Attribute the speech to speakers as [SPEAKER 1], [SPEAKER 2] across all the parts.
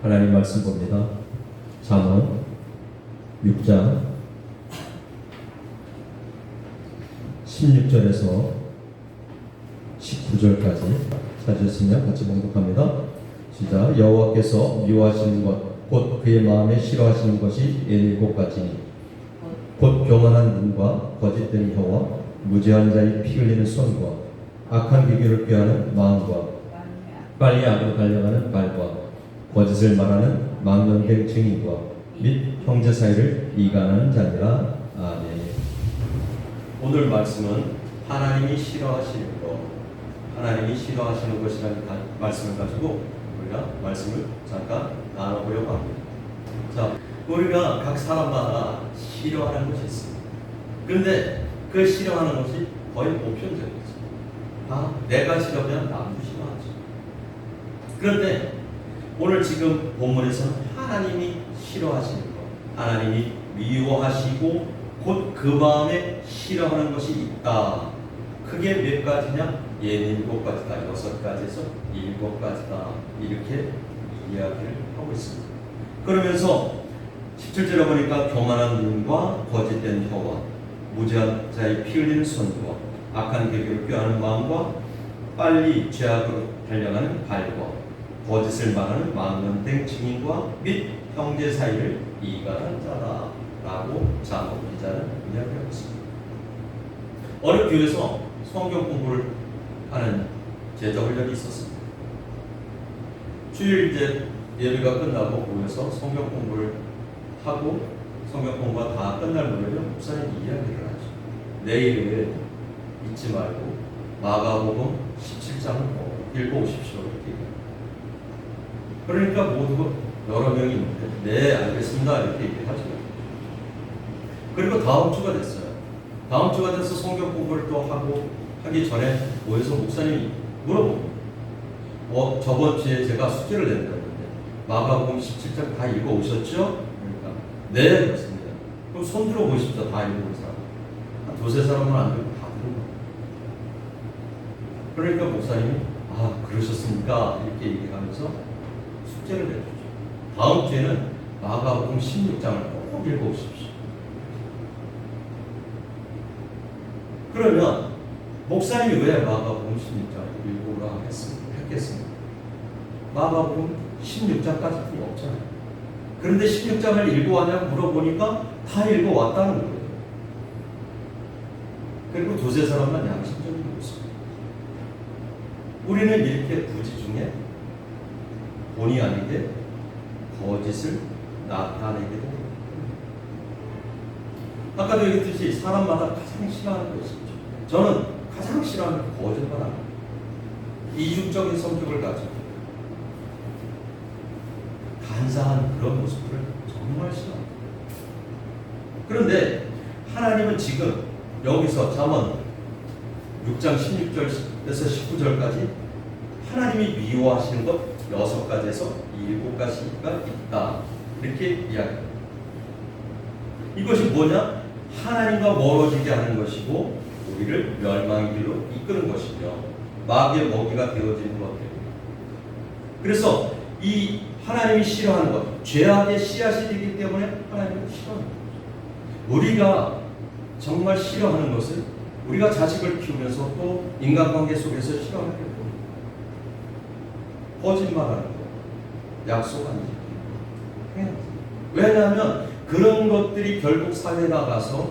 [SPEAKER 1] 하나님 말씀 봅니다. 잠언 6장 16절에서 19절까지 찾으셨으면 같이 봉독합니다. 시작. 여호와께서 미워하시는 것 곧 그의 마음에 싫어하시는 것이 7가지니 곧 교만한 눈과 거짓된 혀와 무죄한 자의 피 흘리는 손과 악한 비교를 꾀하는 마음과 빨리 악으로 달려가는 발과 거짓을 말하는 망령된 증인과 및 형제 사이를 이간하는 자니라. 아멘. 오늘 말씀은 하나님이 싫어하시는 것, 하나님이 싫어하시는 것이라는 말씀을 가지고 우리가 말씀을 잠깐 나눠보려고 합니다. 자, 우리가 각 사람마다 싫어하는 것이 있습니다. 그런데 그 싫어하는 것이 거의 보편적이죠. 내가 싫으면 남도 싫어하죠. 그런데 오늘 지금 본문에서는 하나님이 싫어하시는 것, 하나님이 미워하시고 곧 그 마음에 싫어하는 것이 있다. 그게 몇 가지냐? 7가지다, 6가지에서 7가지다. 이렇게 이야기를 하고 있습니다. 그러면서 17절에 보니까 교만한 눈과 거짓된 혀와 무죄한 자의 피 흘리는 손과 악한 계교를 꾀하는 마음과 빨리 죄악으로 달려가는 발과 거짓을 말하는 망령된 증인과 및 형제 사이를 이간한 자다 라고 잠언 기자는 이야기하고 있습니다. 어느 교회에서 성경 공부를 하는 제자 훈련이 있었습니다. 주일 이제 예배가 끝나고 모여서 성경 공부를 하고 성경 공부가 다 끝날 무렵에 목사님 이야기를 하죠. 내일 잊지 말고 마가복음 17장을 읽어오십시오. 그러니까 모두 여러 명이 있는데 네 알겠습니다 이렇게 얘기하죠. 그리고 다음 주가 됐어요. 다음 주가 돼서 성경 공부를 또 하기 전에 모여서 목사님이 물어보고 저번 주에 제가 숙제를 냈는데 마가복음 17장 다 읽어오셨죠? 그러니까 네 그렇습니다. 그럼 손 들어 보십시오. 다 읽어본 사람. 한 두세 사람은 안 되고 다 들은 거예요. 그러니까 목사님이 그러셨습니까? 이렇게 얘기하면서 숙제를 내주죠. 다음 주에는 마가복음 16장을 꼭 읽어보십시오. 그러면 목사님이 왜 마가복음 16장을 읽어오라 했겠습니까? 마가복음 16장까지 필요 없잖아요. 그런데 16장을 읽어왔냐고 물어보니까 다 읽어왔다는 거예요. 그리고 두세 사람만 양심적인 모습. 우리는 이렇게 부지 중에 본의 아니게 거짓을 나타내게 됩니다. 아까도 얘기했듯이 사람마다 가장 싫어하는 것이 있죠. 저는 가장 싫어하는 게 거짓말합니다. 이중적인 성격을 가지고 간사한 그런 모습들을 정말 싫어합니다. 그런데 하나님은 지금 여기서 잠언 6장 16절에서 19절까지 하나님이 미워하시는 것 6가지에서 7가지가 있다. 이렇게 이야기합니다. 이것이 뭐냐? 하나님과 멀어지게 하는 것이고 우리를 멸망의 길로 이끄는 것이며 마귀의 먹이가 되어지는 것들입니다. 그래서 이 하나님이 싫어하는 것, 죄악의 씨앗이 되기 때문에 하나님은 싫어하는 거죠. 우리가 정말 싫어하는 것은 우리가 자식을 키우면서 또 인간관계 속에서 싫어하는 게 뭐예요? 거짓말하는 거, 약속 안 지키는 거. 왜냐하면 그런 것들이 결국 사회에 나가서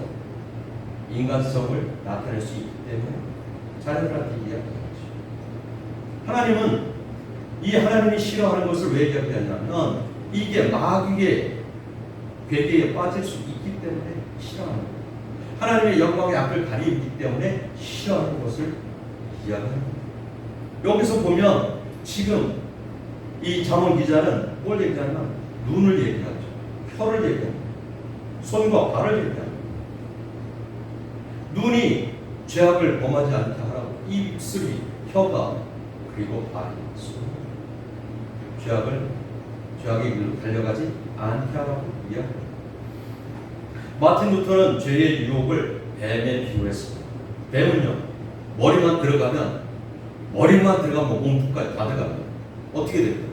[SPEAKER 1] 인간성을 나타낼 수 있기 때문에 자녀들한테 이야기하죠. 하나님은 이 하나님이 싫어하는 것을 왜 이야기하냐면 이게 마귀의 괴계에 빠질 수 있기 때문에 싫어하는 거예요. 하나님의 영광의 앞을 가리기 때문에 싫어하는 것을 이야기하는 거예요. 여기서 보면 지금 이 잠언 기자는 뭘 얘기하냐면 눈을 얘기하죠. 혀를 얘기합니다. 손과 발을 얘기합니다. 눈이 죄악을 범하지 않게 하라고 입술이, 혀가, 그리고 발이, 손 죄악의 길로 달려가지 않게 하라고 이야기합니다. 마틴 루터는 죄의 유혹을 뱀에 비유했습니다. 뱀은요 머리만 들어가면 몸통까지 다 들어가면 어떻게 될까요?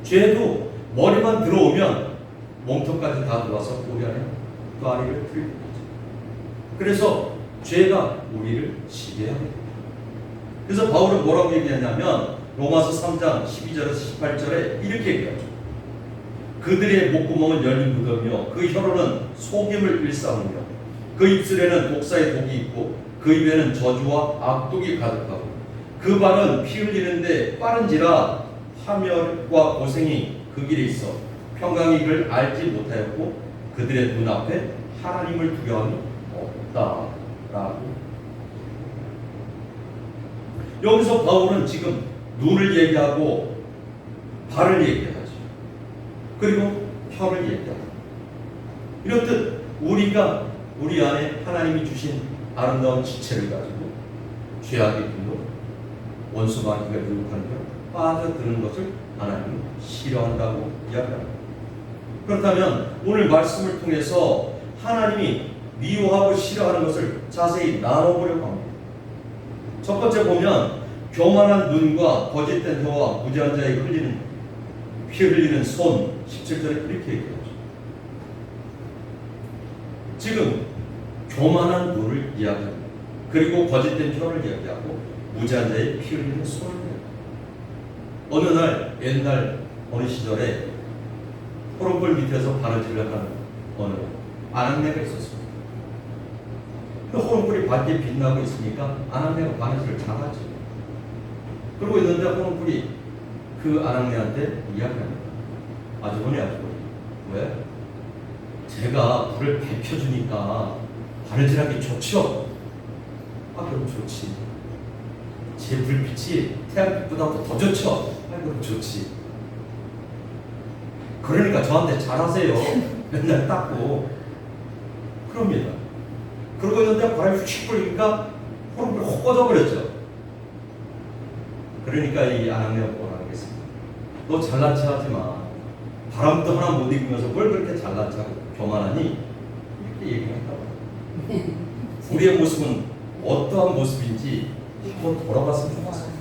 [SPEAKER 1] 죄도 머리만 들어오면 몸통까지 다 들어와서 우리 안에 꽈리를 틀고 있죠. 그래서 죄가 우리를 지배하게 됩니다. 그래서 바울은 뭐라고 얘기하냐면 로마서 3장 12절에서 18절에 이렇게 얘기하죠. 그들의 목구멍은 열린 무덤이요 그 혀로는 속임을 일삼으며 그 입술에는 독사의 독이 있고 그 입에는 저주와 악독이 가득하고 그 발은 피 흘리는데 빠른지라 파멸과 고생이 그 길에 있어 평강이 그를 알지 못하였고 그들의 눈앞에 하나님을 두려움이 없다라고. 여기서 바울은 지금 눈을 얘기하고 발을 얘기하죠. 그리고 혀를 얘기하고. 이렇듯 우리가 우리 안에 하나님이 주신 아름다운 지체를 가지고 죄악의 길로 원수 마귀가 유혹하는 걸 빠져드는 것을 하나님은 싫어한다고 이야기합니다. 그렇다면 오늘 말씀을 통해서 하나님이 미워하고 싫어하는 것을 자세히 나눠보려고 합니다. 첫 번째 보면 교만한 눈과 거짓된 혀와 무지한 자의 피 흘리는 손 17절에 이렇게 얘기하죠. 지금 교만한 눈을 이야기합니다. 그리고 거짓된 혀를 이야기하고 무지한 자의 피 흘리는 손을 이야기합니다. 어느 날 옛날 어느 시절에 호롱불 밑에서 바느질을 하는 어느 아낙네가 있었습니다. 그 호롱불이 밝게 빛나고 있으니까 아낙네가 바느질을 잘하지. 그러고 있는데 호롱불이 그 아낙네한테 이야기합니다. 아주머니 왜? 제가 불을 밝혀주니까 바느질하기 좋죠? 아 그럼 좋지. 제 불빛이 태양빛보다 더 좋죠? 아 그럼 좋지. 그러니까 저한테 잘하세요. 맨날 닦고. 그럽니다. 그러고 있는데 바람이 휙 불니까 호롱불이 확 꺼져버렸죠. 그러니까 이 아낙네가 뭐라 하겠습니까? 너 잘난 체 하지 마. 바람도 하나 못 이기면서 뭘 그렇게 잘난 체하고 교만하니? 이렇게 얘기했다고. 우리의 모습은 어떠한 모습인지 한번 돌아봤으면 좋겠어요.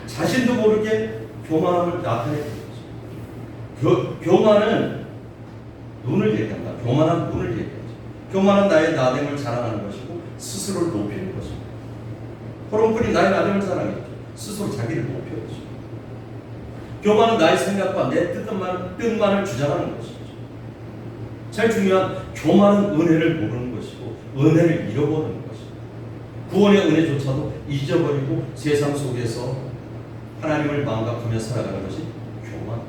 [SPEAKER 1] 자신도 모르게 교만함을 나타내는 거죠. 교만은 눈을 얘기한다. 교만한 눈을 얘기하죠. 교만은 나의 나됨을 자랑하는 것이고 스스로를 높이는 것입니다. 호롱불이 나의 나됨을 자랑했죠. 스스로 자기를 높여야죠. 교만은 나의 생각과 내 뜻만을 주장하는 것이죠. 제일 중요한 교만은 은혜를 모르는 것이고 은혜를 잃어버리는 것이죠. 구원의 은혜조차도 잊어버리고 세상 속에서 하나님을 망각하며 살아가는 것이 교만.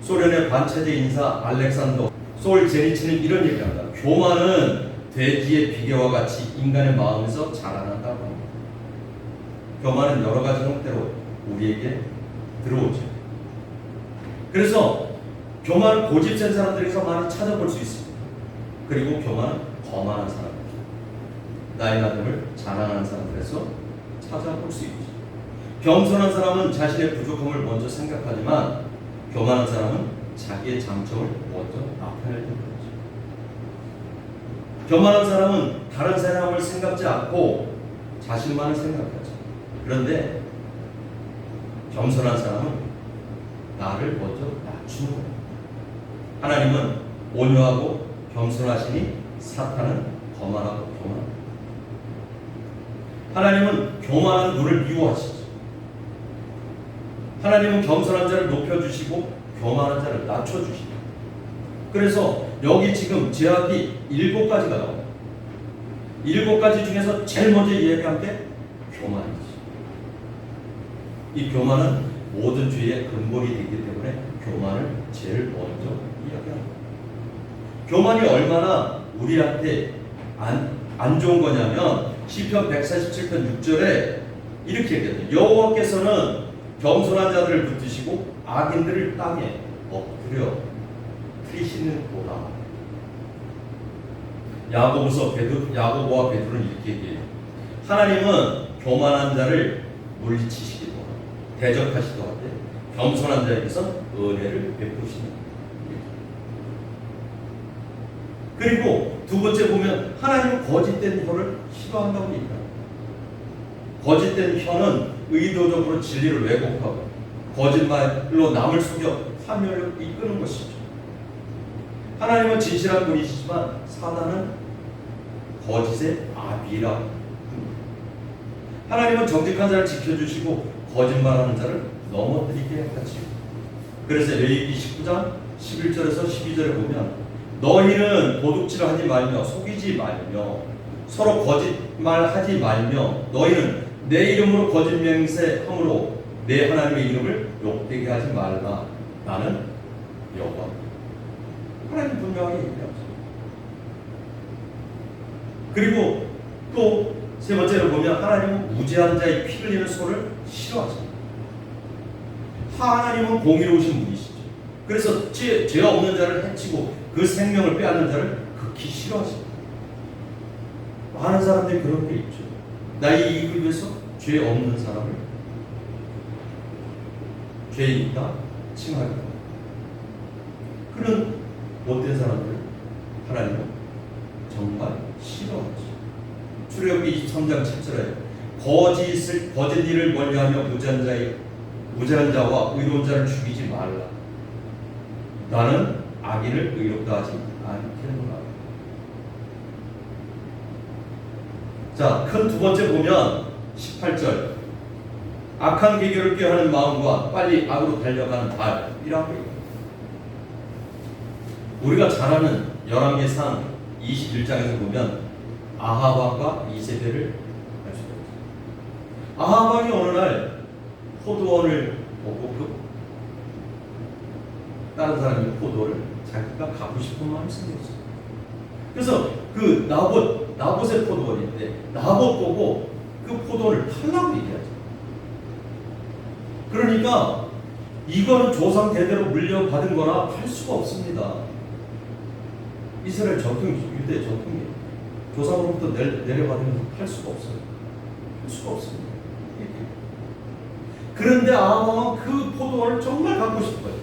[SPEAKER 1] 소련의 반체제 인사 알렉산더 솔제니치는 이런 얘기를 합니다. 교만은 돼지의 비계와 같이 인간의 마음에서 자라난다고 합니다. 교만은 여러 가지 형태로 우리에게 들어오죠. 그래서 교만은 고집센 사람들에서 많이 찾아볼 수 있습니다. 그리고 교만은 거만한 사람들, 나의 나됨을 자랑하는 사람들에서 찾아볼 수 있죠. 겸손한 사람은 자신의 부족함을 먼저 생각하지만 교만한 사람은 자기의 장점을 먼저 나타내는 거죠. 교만한 사람은 다른 사람을 생각지 않고 자신만을 생각하죠. 그런데 겸손한 사람은 나를 먼저 낮추는 거예요. 하나님은 온유하고 겸손하시니 사탄은 거만하고 교만합니다. 하나님은 교만한 눈을 미워하시죠. 하나님은 겸손한 자를 높여주시고 교만한 자를 낮춰주시죠. 그래서 여기 지금 제약이 7가지가 나옵니다. 7가지 중에서 제일 먼저 이야기한 게 교만이죠. 이 교만은 모든 죄의 근본이 되기 때문에 교만을 제일 먼저 이야기합니다. 교만이 얼마나 우리한테 안 좋은 거냐면 시편 147편 6절에 이렇게 얘기해요. 여호와께서는 겸손한 자들을 붙드시고 악인들을 땅에 엎드려 트리시는도다. 야고보와 베드로는 이렇게 얘기해요. 하나님은 교만한 자를 물리치시기도 하고 대적하시기도 하되 겸손한 자에게서 은혜를 베푸시는. 그리고 두 번째 보면 하나님은 거짓된 혀를 싫어한다고 얘기합니다. 거짓된 혀는 의도적으로 진리를 왜곡하고 거짓말로 남을 속여 파멸을 이끄는 것이죠. 하나님은 진실한 분이시지만 사단은 거짓의 아비라고 합니다. 하나님은 정직한 자를 지켜주시고 거짓말하는 자를 넘어뜨리게 하시고, 그래서 레위기 19장 11절에서 12절에 보면 너희는 도둑질을 하지 말며 속이지 말며 서로 거짓말하지 말며 너희는 내 이름으로 거짓 맹세함으로 내 하나님의 이름을 욕되게 하지 말라. 나는 여호와. 하나님 분명하게 얘기하죠. 그리고 또 세 번째로 보면 하나님은 무죄한 자의 피 흘리는 손을 싫어하십니다. 하나님은 공의로우신 분이시죠. 그래서 죄 없는 자를 해치고 그 생명을 빼앗는 자를 극히 싫어하십니다. 많은 사람들이 그런 게 있죠. 나의 이익을 위해서 죄 없는 사람을 죄인이다 칭하기도 합니다. 그런 못된 사람들 하나님은 정말 싫어하죠. 출애굽기 23장 7절에 거짓 일을 멀리하며 무죄한 자와 의로운 자를 죽이지 말라. 나는 악인을 의롭다 하지 않겠노라. 자, 큰 두 번째 보면 18절 악한 계교를 꾀하는 마음과 빨리 악으로 달려가는 발이라고 해요. 우리가 잘 아는 열왕기상 21장에서 보면 아합 왕과 이세벨을 알 수가 있어요. 아합 왕이 어느 날 포도원을 보고 다른 사람이 포도를 자기가 갖고 싶은 마음이 생겼어요. 그래서 그 나봇의 포도원인데 나봇 보고 그 포도원을 팔라고 얘기하죠. 그러니까 이거는 조상 대대로 물려받은 거라 팔 수가 없습니다. 이스라엘 유대 전통이에요. 조상으로부터 내려받은 거 팔 수가 없어요. 팔 수가 없습니다. 그런데 아합은 그 포도원을 정말 갖고 싶어요.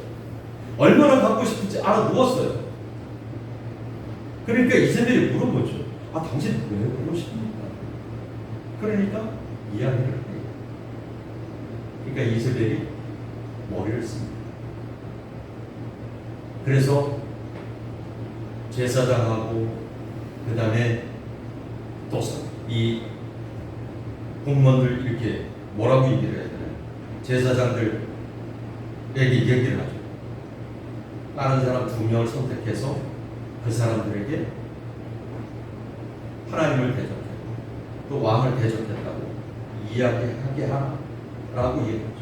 [SPEAKER 1] 얼마나 갖고 싶은지 알아 누웠어요. 그러니까 이세벨이 물어보죠. 당신 왜 그러십니까? 그러니까 이야기를 해요. 그러니까 이세벨이 머리를 씁니다. 그래서 제사장하고 그 다음에 또 이 공무원들 이렇게 뭐라고 얘기를 해야 되나요? 제사장들에게 얘기를 하죠. 다른 사람 2명을 선택해서 그 사람들에게 하나님을 대적했고 또 왕을 대적했다고 이야기하게 하라고 얘기하죠.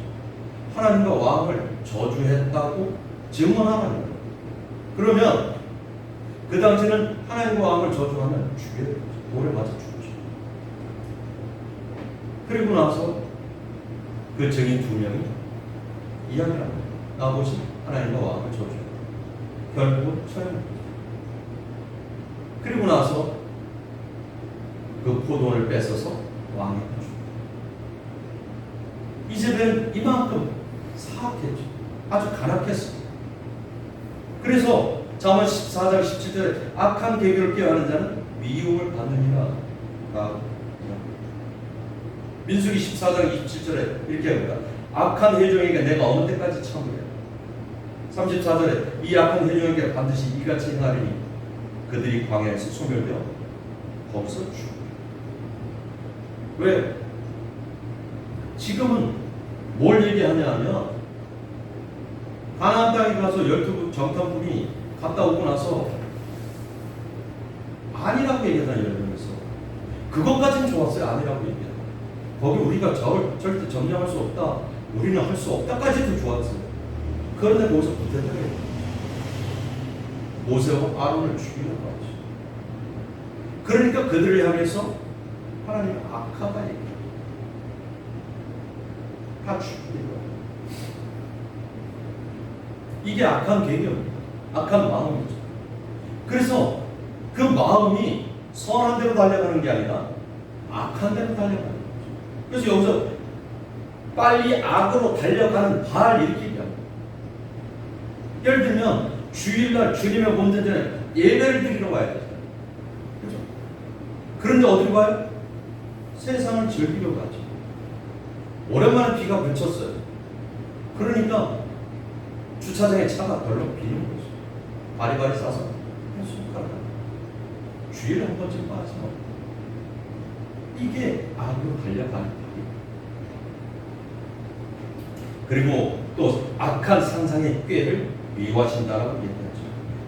[SPEAKER 1] 하나님과 왕을 저주했다고 증언하라는 거예요. 그러면 그 당시에는 하나님과 왕을 저주하면 죽여야 되죠. 돌에 맞아 죽죠. 그리고 나서 그 증인 2명이 이야기를 합니다. 나봇이 하나님과 왕을 저주했다. 결국은 처형합니다. 그리고 나서 그 포도원을 뺏어서 왕에게 줍니다. 이세벨은 이만큼 사악했죠. 아주 가락했습니다. 그래서 잠언 14장 17절에 악한 계교를 꾀하는 자는 미움을 받느니라. 민수기 14장 27절에 이렇게 합니다. 악한 회중에게 내가 어느 때까지 참으랴. 34절에 이 악한 회중에게 반드시 이같이 행하리니 그들이 광야에서 소멸되어 거기서 죽으리라. 왜? 지금은 뭘 얘기하냐 하면 가나안 땅에 가서 12 정탐꾼이 갔다 오고 나서 아니라고 얘기하잖아요. 열명에서 그것까지는 좋았어요. 아니라고 얘기하잖아요. 거기 우리가 절대 점령할 수 없다, 우리는 할 수 없다까지도 좋았어요. 그런데 거기서 붙었다고 해요. 모세와 아론을 죽이려고 하죠. 그러니까 그들을 향해서 하나님 악하다 얘기해요. 다 죽이려고. 이게 악한 계획입니다. 악한 마음이죠. 그래서 그 마음이 선한 대로 달려가는 게 아니라 악한 대로 달려가는 거죠. 그래서 여기서 빨리 악으로 달려가는 발 이렇게 얘기합니다. 예를 들면 주일날 주님의 몸된 전에 예배를 드리러 와야 되잖아요. 그렇죠? 그런데 어디로 가요? 세상을 즐기러 가죠. 오랜만에 비가 그쳤어요. 그러니까 주차장에 차가 별로 비는 거죠. 바리바리 싸서 손가락 주의를 한 번쯤 빠지면 이게 악으로 달려가는 길이에요. 그리고 또 악한 상상의 꾀를 미워하신다라고 얘기하죠.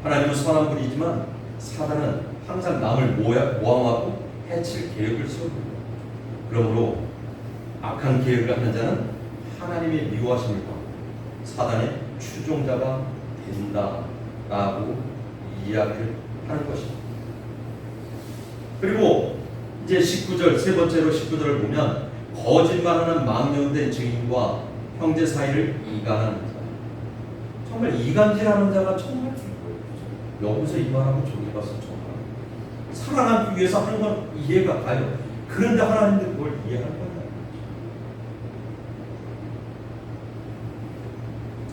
[SPEAKER 1] 하나님은 선한 분이지만 사단은 항상 남을 모함하고 해칠 계획을 세웁니다. 그러므로 악한 계획을 하는 자는 하나님의 미워하심을 받고 사단의 추종자가 된다라고 이야기를 하는 것입니다. 그리고 이제 19절, 세 번째로 19절을 보면 거짓말하는 망령된 증인과 형제 사이를 이간하는 자. 정말 이간질하는 자가 정말 중요해요. 여기서 이 말하고 저기 가서 저 말. 살아남기 위해서 하는 건 이해가 가요. 그런데 하나님도 그걸 이해할 거예요.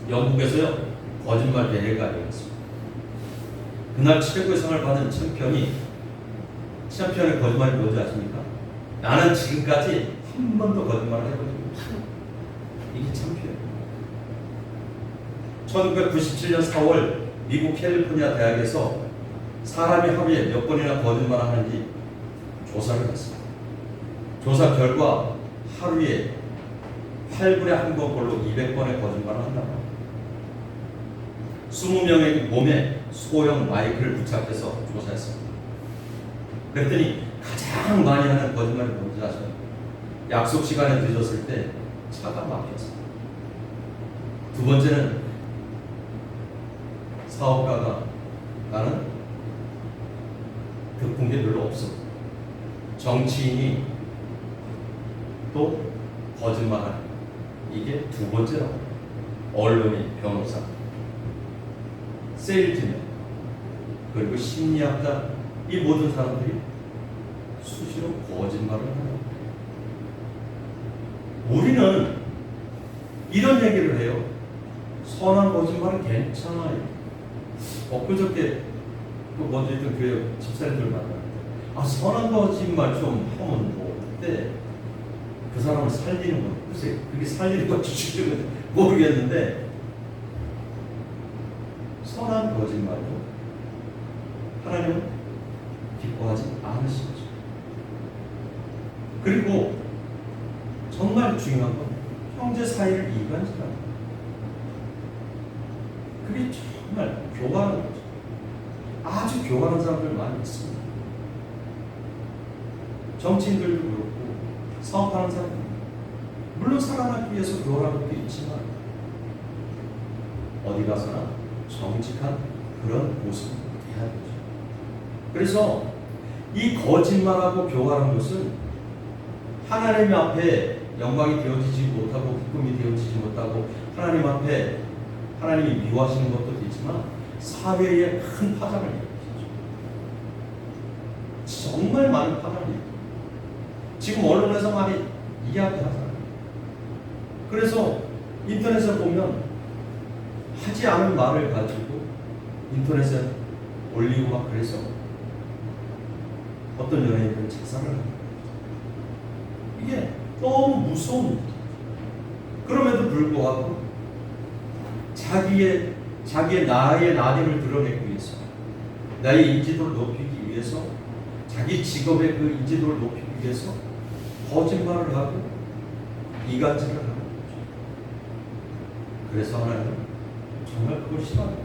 [SPEAKER 1] 영국에서요 거짓말 대회가 열렸습니다. 그날 최고의 상을 받은 챔피언의 거짓말이 뭔지 아십니까? 나는 지금까지 한 번도 거짓말을 해본 적이 없어. 이게 챔피언. 1997년 4월 미국 캘리포니아 대학에서 사람이 하루에 몇 번이나 거짓말을 하는지 조사를 했습니다. 조사 결과 하루에 8분에 한 번꼴로 200번의 거짓말을 한다고 합니다. 20명의 몸에 소형 마이크를 부착해서 조사했습니다. 그랬더니 가장 많이 하는 거짓말이 뭔지 아세요? 약속 시간에 늦었을 때 차가 막혀서. 두 번째는 사업가가 나는 급한 게 별로 없어. 정치인이 또 거짓말하는 이게 두 번째라고. 언론인, 변호사, 세일즈맨, 그리고 심리학자, 이 모든 사람들이 수시로 거짓말을 하는 거예요. 우리는 이런 얘기를 해요. 선한 거짓말은 괜찮아요. 엊그저께 또 먼저 있던 교회 집사님들 만났는데 선한 거짓말 좀 하면 뭐 어때? 그 사람을 살리는 건 글쎄 그게 살리는 건지 죽이는 모르겠는데 선한 거짓말도 하나님은 기뻐하지 않으시죠. 그리고 정말 중요한 건 형제 사이를 이간질하는 거예요. 그게 정말 교만한 거죠. 아주 교만한 사람들 많이 있습니다. 정치인들도 그렇고 사업하는 사람들 물론 살아남기 위해서 교만한 것도 있지만 어디 가서나 정직한 그런 모습을 해야 되죠. 그래서 이 거짓말하고 교활한 것은 하나님 앞에 영광이 되어지지 못하고 기쁨이 되어지지 못하고 하나님 앞에 하나님이 미워하시는 것도 되지만 사회에 큰 파장을 일으키죠. 정말 많은 파장을 일으키죠. 지금 언론에서 많이 이야기하잖아요. 그래서 인터넷에 보면 하지 않은 말을 가지고 인터넷에 올리고 막 그래서 어떤 연예인들은 자살을 합니다. 이게 너무 무서운 일이죠. 그럼에도 불구하고 자기의 나의 나됨을 드러내기 위해서 나의 인지도를 높이기 위해서 자기 직업의 그 인지도를 높이기 위해서 거짓말을 하고 이간질을 하는 거죠. 그래서 하나님은 정말 그걸 싫어합니다.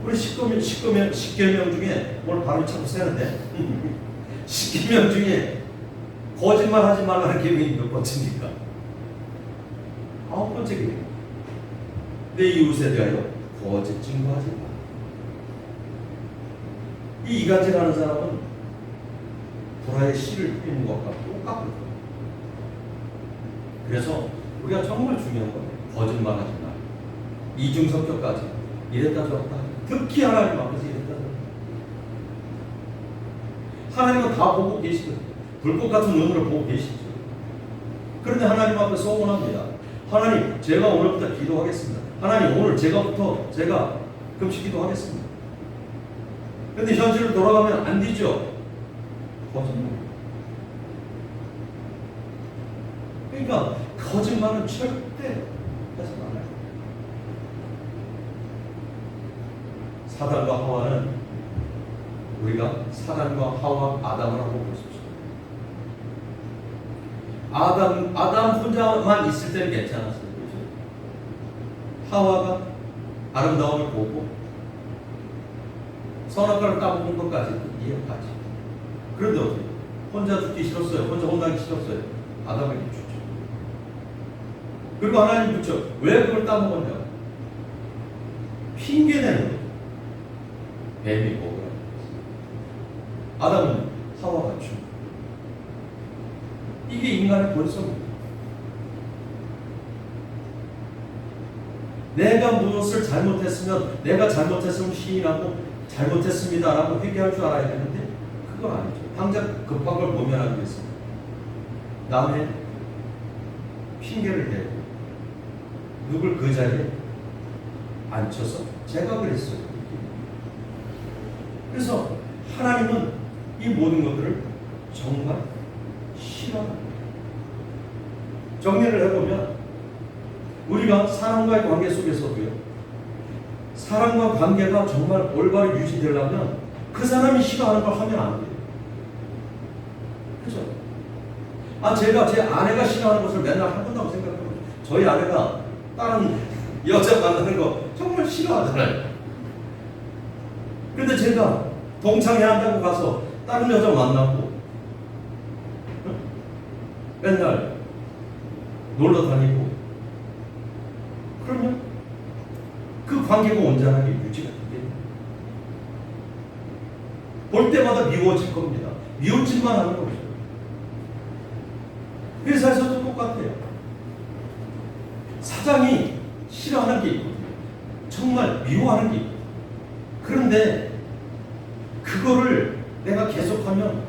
[SPEAKER 1] 우리 10계명 중에 오늘 발음이 참 세는데 10계명 중에 거짓말 하지 말라는 계명이 몇 번째입니까? 9번째 계명. 내 이웃에 대하여 거짓 증거하지 마. 이 이간질하는 사람은 불화의 씨를 뿌리는 것과 똑같거든요. 그래서 우리가 정말 중요한 건 거짓말하지 마. 이중성격까지 이랬다 저랬다. 특히 하나님 앞에서 이랬다 저랬다. 하나님은 다 보고 계시거든요. 불꽃 같은 눈으로 보고 계시죠. 그런데 하나님 앞에 소원합니다. 하나님, 제가 오늘부터 기도하겠습니다. 하나님, 오늘 제가 금식 기도하겠습니다. 그런데 현실을 돌아가면 안 되죠. 거짓말. 그러니까 거짓말은 절대 하지 말아요. 사단과 하와는 우리가 사단과 하와 아담을 하고 보십시오. 아담 혼자만 있을 때는 괜찮았어요. 그렇죠? 하와가 아름다움을 보고 선악과를 따먹은 것까지 이해까지. 그런데 어떻게? 혼자 죽기 싫었어요. 혼자 혼나기 싫었어요. 아담에게 주죠. 그리고 하나님 묻죠. 왜 그걸 따먹었냐고. 핑계내는 거예요. 뱀이 먹으라고. 아담은 하와가 준. 이게 인간의 본성입니다. 내가 무엇을 잘못했으면 내가 잘못했으면 시인하고 잘못했습니다라고 회개할 줄 알아야 되는데 그건 아니죠. 당장 급한 걸 모면하기 위해서 남의 핑계를 대고 누굴 그 자리에 앉혀서 제가 그랬어요. 그래서 하나님은 이 모든 것들을 정말 싫어합니다. 정리를 해보면 우리가 사람과의 관계 속에서도요, 사람과 관계가 정말 올바로 유지되려면 그 사람이 싫어하는 걸 하면 안 돼요. 그죠? 제가 제 아내가 싫어하는 것을 맨날 한다고 생각해요. 저희 아내가 다른 여자 만나는 거 정말 싫어하잖아요. 그런데 제가 동창회 한다고 가서 다른 여자 만나고 맨날 놀러 다니고 그러면 그 관계가 온전하게 유지가 됩니다. 볼 때마다 미워질 겁니다. 미워질만 하는 거죠. 회사에서도 똑같아요. 사장이 싫어하는 게 있거든요. 정말 미워하는 게 있거든요. 그런데 그거를 내가 계속하면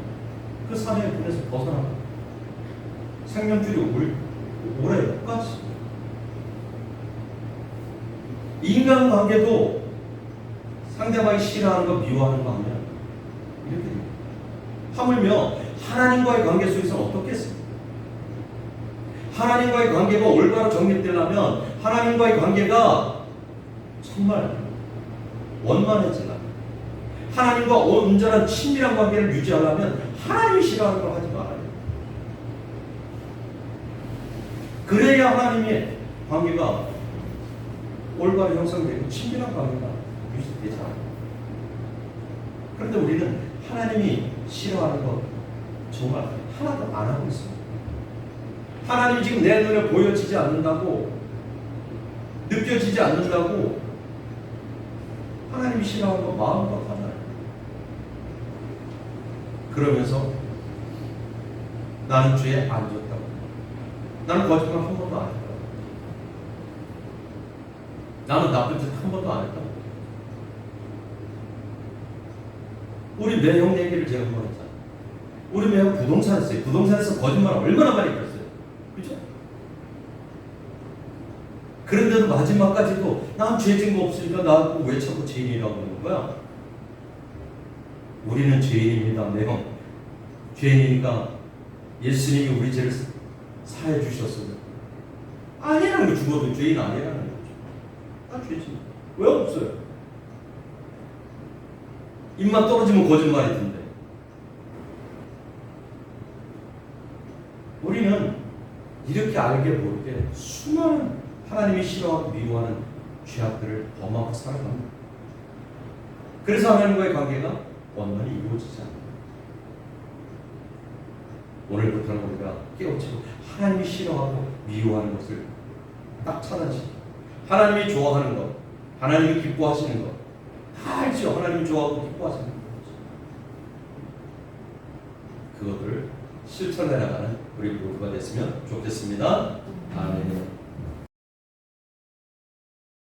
[SPEAKER 1] 그 사내의 분에서 벗어나고 생명줄이 오래 끝까지. 인간관계도 상대방이 싫어하는 거 미워하는 거 하면 이렇게 됩니다. 하물며 하나님과의 관계 속에서 어떻겠습니까? 하나님과의 관계가 올바로 정립되려면 하나님과의 관계가 정말 원만해지려면 하나님과 온전한 친밀한 관계를 유지하려면 하나님이 싫어하는 걸 하지 말아요. 그래야 하나님의 관계가 올바로 형성되고 친밀한 관계가 유지되잖아요. 그런데 우리는 하나님이 싫어하는 것 정말 하나도 안 하고 있습니다. 하나님이 지금 내 눈에 보여지지 않는다고, 느껴지지 않는다고 하나님이 싫어하는 거 마음껏 하잖아요. 그러면서 나는 죄에 안 졌다고, 나는 거짓말 한 번도 안 했다고, 나는 나쁜 짓 한 번도 안 했다고. 우리 매형 얘기를 제가 한번 했잖아요. 우리 매형 부동산 했어요. 부동산에서 거짓말을 얼마나 많이 했어요. 그죠? 그런데도 마지막까지도 난 죄진 거 없으니까 나 왜 자꾸 죄인이라고 그러는 거야? 우리는 죄인입니다. 매형. 죄인이니까 예수님이 우리 죄를 사해 주셨어요. 아니라는 거, 죽어도 죄인 아니라는 거죠. 나 죄지. 왜 없어요? 입만 떨어지면 거짓말이던데. 우리는 이렇게 알게 모르게 수많은 하나님이 싫어하고 미워하는 죄악들을 범하고 살아갑니다. 그래서 하나님과의 관계가 원만히 이루어지지 않습니다. 오늘부터는 우리가 깨우치고 하나님이 싫어하고 미워하는 것을 딱 차단시키고 하나님이 좋아하는 것, 하나님이 기뻐하시는 것 다 알죠. 하나님이 좋아하고 기뻐하시는 것. 그것들을 실천해 나가는 우리 모두가 됐으면 좋겠습니다. 아멘.